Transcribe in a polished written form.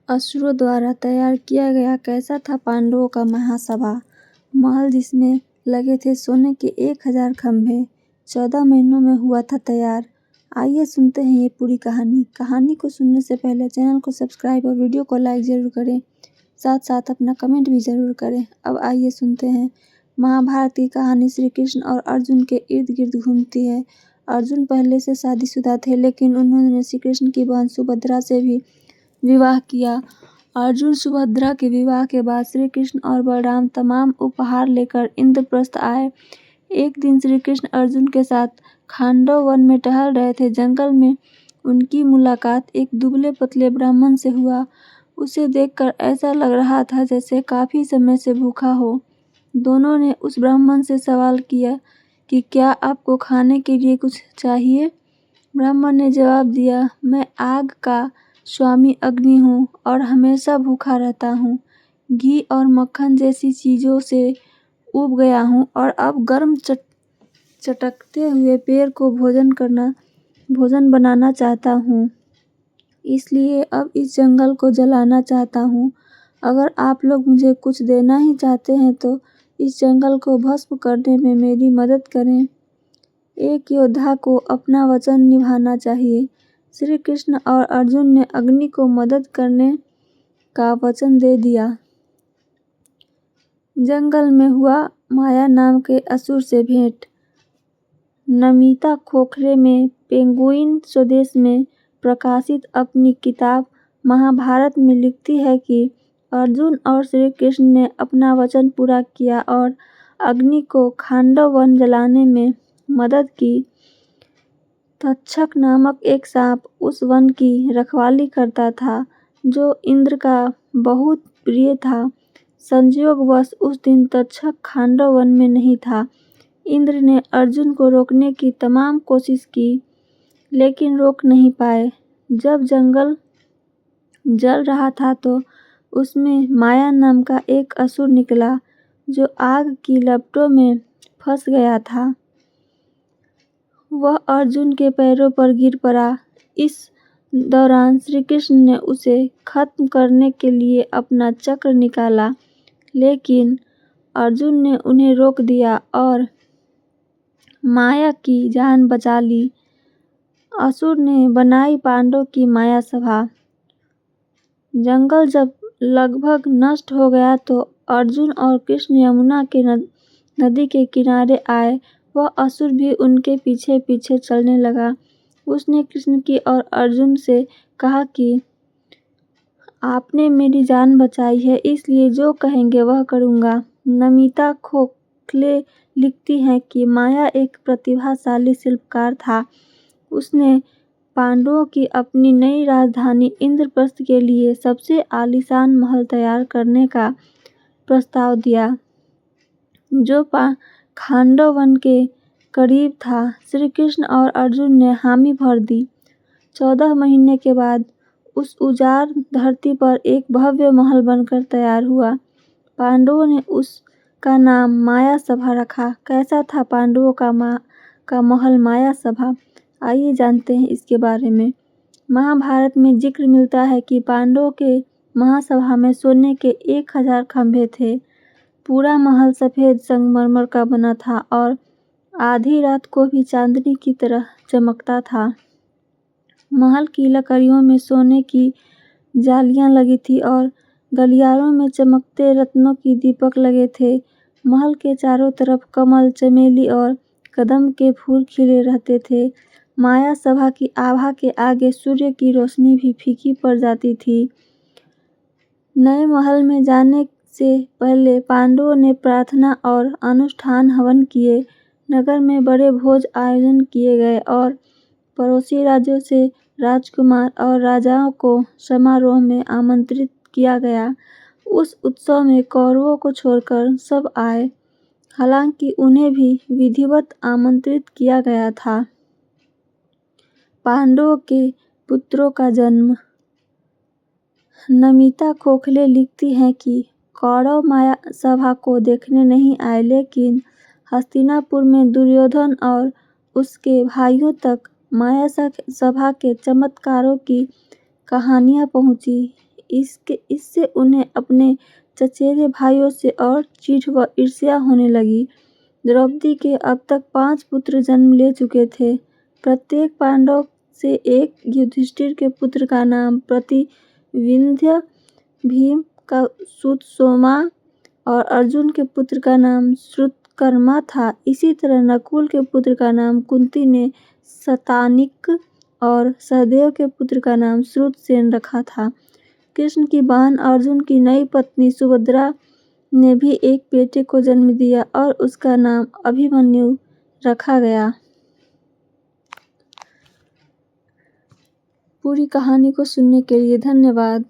असुरों द्वारा तैयार किया गया कैसा था पांडवों का महासभा। महल जिसमें लगे थे सोने के 1000 खंभे 14 महीनों में हुआ था तैयार। आइए सुनते हैं ये पूरी कहानी। कहानी को सुनने से पहले चैनल को सब्सक्राइब और वीडियो को लाइक ज़रूर करें, साथ साथ अपना कमेंट भी ज़रूर करें। अब आइए सुनते हैं। महाभारत की कहानी श्री कृष्ण और अर्जुन के इर्द गिर्द घूमती है। अर्जुन पहले से शादीशुदा थे, लेकिन उन्होंने श्री कृष्ण की बहन सुभद्रा से भी विवाह किया। अर्जुन सुभद्रा के विवाह के बाद श्री कृष्ण और बलराम तमाम उपहार लेकर इंद्रप्रस्थ आए। एक दिन श्री कृष्ण अर्जुन के साथ खांडव वन में टहल रहे थे। जंगल में उनकी मुलाकात एक दुबले पतले ब्राह्मण से हुआ। उसे देखकर ऐसा लग रहा था जैसे काफी समय से भूखा हो। दोनों ने उस ब्राह्मण से सवाल किया कि क्या आपको खाने के लिए कुछ चाहिए। ब्राह्मण ने जवाब दिया, मैं आग का स्वामी अग्नि हूँ और हमेशा भूखा रहता हूँ। घी और मक्खन जैसी चीज़ों से ऊब गया हूँ और अब गर्म चटकते हुए पेड़ को भोजन बनाना चाहता हूँ। इसलिए अब इस जंगल को जलाना चाहता हूँ। अगर आप लोग मुझे कुछ देना ही चाहते हैं तो इस जंगल को भस्म करने में मेरी मदद करें। एक योद्धा को अपना वचन निभाना चाहिए। श्री कृष्ण और अर्जुन ने अग्नि को मदद करने का वचन दे दिया। जंगल में हुआ माया नाम के असुर से भेंट। नमिता खोखले में पेंगुइन स्वदेश में प्रकाशित अपनी किताब महाभारत में लिखती है कि अर्जुन और श्री कृष्ण ने अपना वचन पूरा किया और अग्नि को खांडव वन जलाने में मदद की। तक्षक नामक एक सांप उस वन की रखवाली करता था, जो इंद्र का बहुत प्रिय था। संयोगवश उस दिन तक्षक खांडव वन में नहीं था। इंद्र ने अर्जुन को रोकने की तमाम कोशिश की, लेकिन रोक नहीं पाए। जब जंगल जल रहा था तो उसमें माया नाम का एक असुर निकला, जो आग की लपटों में फंस गया था। वह अर्जुन के पैरों पर गिर पड़ा। इस दौरान श्री कृष्ण ने उसे खत्म करने के लिए अपना चक्र निकाला, लेकिन अर्जुन ने उन्हें रोक दिया और माया की जान बचा ली। असुर ने बनाई पांडवों की माया सभा। जंगल जब लगभग नष्ट हो गया तो अर्जुन और कृष्ण यमुना के नदी के किनारे आए। वह असुर भी उनके पीछे पीछे चलने लगा। उसने कृष्ण की और अर्जुन से कहा कि आपने मेरी जान बचाई है, इसलिए जो कहेंगे वह करूँगा। नमिता खोखले लिखती हैं कि माया एक प्रतिभाशाली शिल्पकार था। उसने पांडवों की अपनी नई राजधानी इंद्रप्रस्थ के लिए सबसे आलीशान महल तैयार करने का प्रस्ताव दिया, जो खांडव वन के करीब था। श्री कृष्ण और अर्जुन ने हामी भर दी। 14 महीने के बाद उस उजाड़ धरती पर एक भव्य महल बनकर तैयार हुआ। पांडवों ने उसका नाम माया सभा रखा। कैसा था पांडवों का महल माया सभा? आइए जानते हैं इसके बारे में। महाभारत में जिक्र मिलता है कि पांडवों के महासभा में सोने के 1000 खंभे थे। पूरा महल सफेद संगमरमर का बना था और आधी रात को भी चांदनी की तरह चमकता था। महल की लकड़ियों में सोने की जालियां लगी थी और गलियारों में चमकते रत्नों की दीपक लगे थे। महल के चारों तरफ कमल, चमेली और कदम के फूल खिले रहते थे। माया सभा की आभा के आगे सूर्य की रोशनी भी फीकी पड़ जाती थी। नए महल में जाने से पहले पांडवों ने प्रार्थना और अनुष्ठान हवन किए। नगर में बड़े भोज आयोजन किए गए और पड़ोसी राज्यों से राजकुमार और राजाओं को समारोह में आमंत्रित किया गया। उस उत्सव में कौरवों को छोड़कर सब आए, हालांकि उन्हें भी विधिवत आमंत्रित किया गया था। पांडवों के पुत्रों का जन्म। नमिता खोखले लिखती हैं कि कौरव माया सभा को देखने नहीं आए, लेकिन हस्तिनापुर में दुर्योधन और उसके भाइयों तक माया सभा के चमत्कारों की कहानियां पहुंची। इससे उन्हें अपने चचेरे भाइयों से और चिढ़ व ईर्ष्या होने लगी। द्रौपदी के अब तक 5 पुत्र जन्म ले चुके थे। प्रत्येक पांडव से एक, युधिष्ठिर के पुत्र का नाम प्रतिविंध्य, भीम का सुत सोमा और अर्जुन के पुत्र का नाम श्रुतकर्मा था। इसी तरह नकुल के पुत्र का नाम कुंती ने शतानिक और सहदेव के पुत्र का नाम श्रुतसेन रखा था। कृष्ण की बहन अर्जुन की नई पत्नी सुभद्रा ने भी एक बेटे को जन्म दिया और उसका नाम अभिमन्यु रखा गया। पूरी कहानी को सुनने के लिए धन्यवाद।